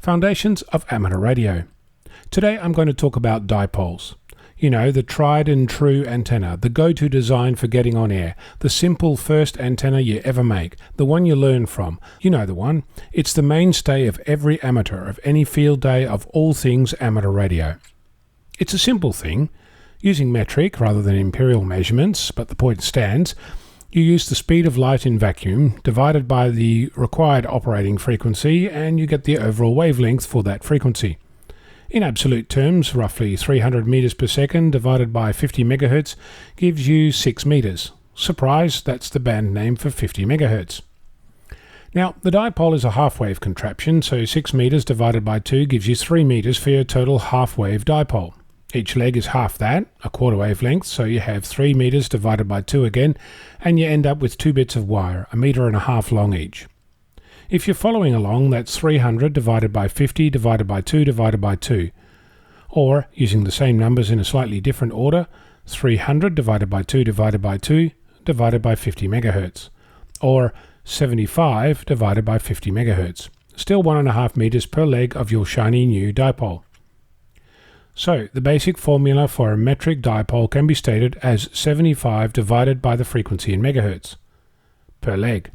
Foundations of Amateur Radio. Today I'm going to talk about dipoles. You know, the tried and true antenna, the go-to design for getting on air, the simple first antenna you ever make, the one you learn from. You know the one. It's the mainstay of every amateur, of any field day, of all things amateur radio. It's a simple thing, using metric rather than imperial measurements, but the point stands. You use the speed of light in vacuum divided by the required operating frequency and you get the overall wavelength for that frequency. In absolute terms, roughly 300 meters per second divided by 50 megahertz gives you 6 meters. Surprise, that's the band name for 50 megahertz. Now, the dipole is a half-wave contraption, so 6 meters divided by 2 gives you 3 meters for your total half-wave dipole. Each leg is half that, a quarter wavelength, so you have 3 meters divided by 2 again, and you end up with 2 bits of wire, 1.5 meters long each. If you're following along, that's 300 divided by 50 divided by 2 divided by 2. Or, using the same numbers in a slightly different order, 300 divided by 2 divided by 2 divided by 50 megahertz. Or 75 divided by 50 megahertz. Still 1.5 meters per leg of your shiny new dipole. So, the basic formula for a metric dipole can be stated as 75 divided by the frequency in megahertz per leg.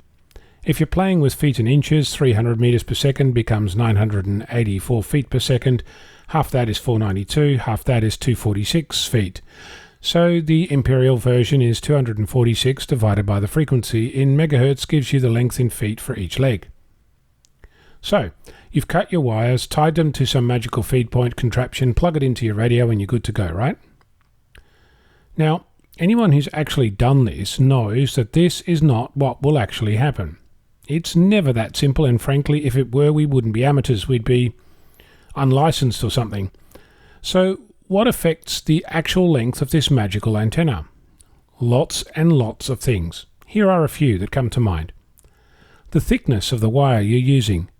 If you're playing with feet and inches, 300 meters per second becomes 984 feet per second. Half that is 492, half that is 246 feet. So the imperial version is 246 divided by the frequency in megahertz gives you the length in feet for each leg. So, you've cut your wires, tied them to some magical feed point contraption, plug it into your radio and you're good to go, right? Now, anyone who's actually done this knows that this is not what will actually happen. It's never that simple, and frankly, if it were, we wouldn't be amateurs, we'd be unlicensed or something. So, what affects the actual length of this magical antenna? Lots and lots of things. Here are a few that come to mind. The thickness of the wire you're using.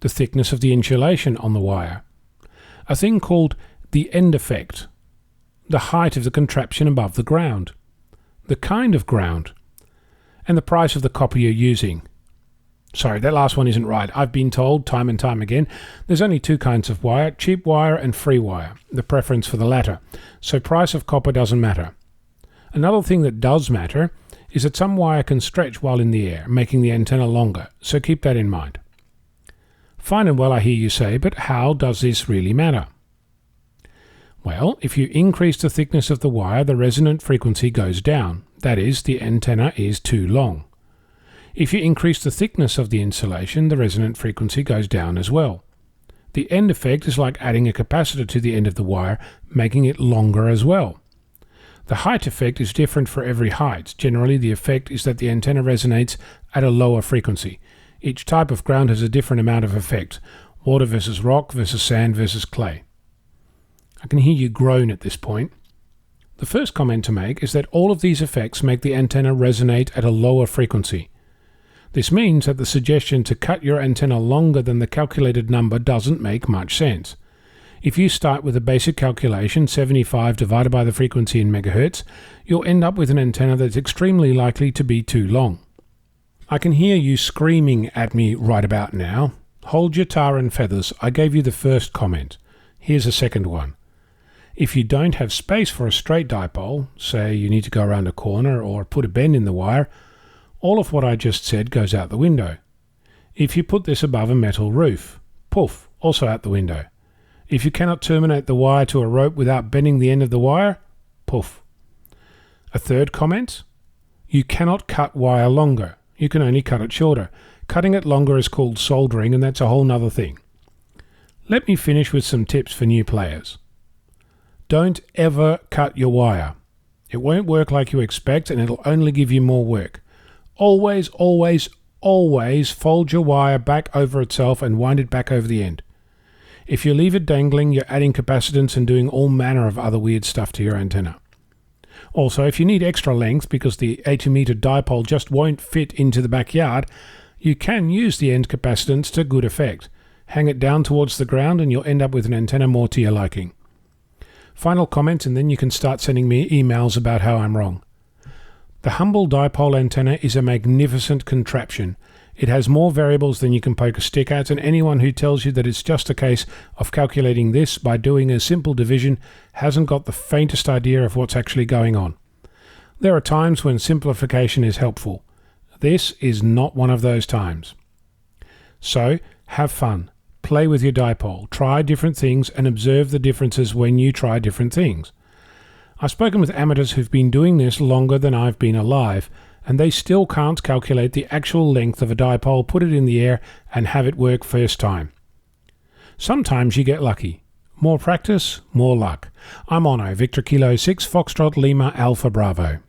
The thickness of the insulation on the wire, a thing called the end effect, the height of the contraption above the ground, the kind of ground, and the price of the copper you're using. Sorry, that last one isn't right. I've been told time and time again there's only two kinds of wire, cheap wire and free wire, the preference for the latter, so price of copper doesn't matter. Another thing that does matter is that some wire can stretch while in the air, making the antenna longer, so keep that in mind. Fine and well, I hear you say, but how does this really matter? Well, if you increase the thickness of the wire, the resonant frequency goes down. That is, the antenna is too long. If you increase the thickness of the insulation, the resonant frequency goes down as well. The end effect is like adding a capacitor to the end of the wire, making it longer as well. The height effect is different for every height. Generally, the effect is that the antenna resonates at a lower frequency. Each type of ground has a different amount of effect. Water versus rock versus sand versus clay. I can hear you groan at this point. The first comment to make is that all of these effects make the antenna resonate at a lower frequency. This means that the suggestion to cut your antenna longer than the calculated number doesn't make much sense. If you start with a basic calculation, 75 divided by the frequency in megahertz, you'll end up with an antenna that's extremely likely to be too long. I can hear you screaming at me right about now. Hold your tar and feathers. I gave you the first comment. Here's a second one. If you don't have space for a straight dipole, say you need to go around a corner or put a bend in the wire, all of what I just said goes out the window. If you put this above a metal roof, poof, also out the window. If you cannot terminate the wire to a rope without bending the end of the wire, poof. A third comment? You cannot cut wire longer. You can only cut it shorter. Cutting it longer is called soldering, and that's a whole nother thing. Let me finish with some tips for new players. Don't ever cut your wire. It won't work like you expect, and it'll only give you more work. Always, always, always fold your wire back over itself and wind it back over the end. If you leave it dangling, you're adding capacitance and doing all manner of other weird stuff to your antenna. Also, if you need extra length because the 80-meter dipole just won't fit into the backyard, you can use the end capacitance to good effect. Hang it down towards the ground and you'll end up with an antenna more to your liking. Final comment, and then you can start sending me emails about how I'm wrong. The humble dipole antenna is a magnificent contraption. It has more variables than you can poke a stick at, and anyone who tells you that it's just a case of calculating this by doing a simple division hasn't got the faintest idea of what's actually going on. There are times when simplification is helpful. This is not one of those times. So, have fun. Play with your dipole. Try different things and observe the differences when you try different things. I've spoken with amateurs who've been doing this longer than I've been alive, and they still can't calculate the actual length of a dipole, put it in the air, and have it work first time. Sometimes you get lucky. More practice, more luck. I'm Onno, Victor Kilo 6 Foxtrot Lima Alpha Bravo.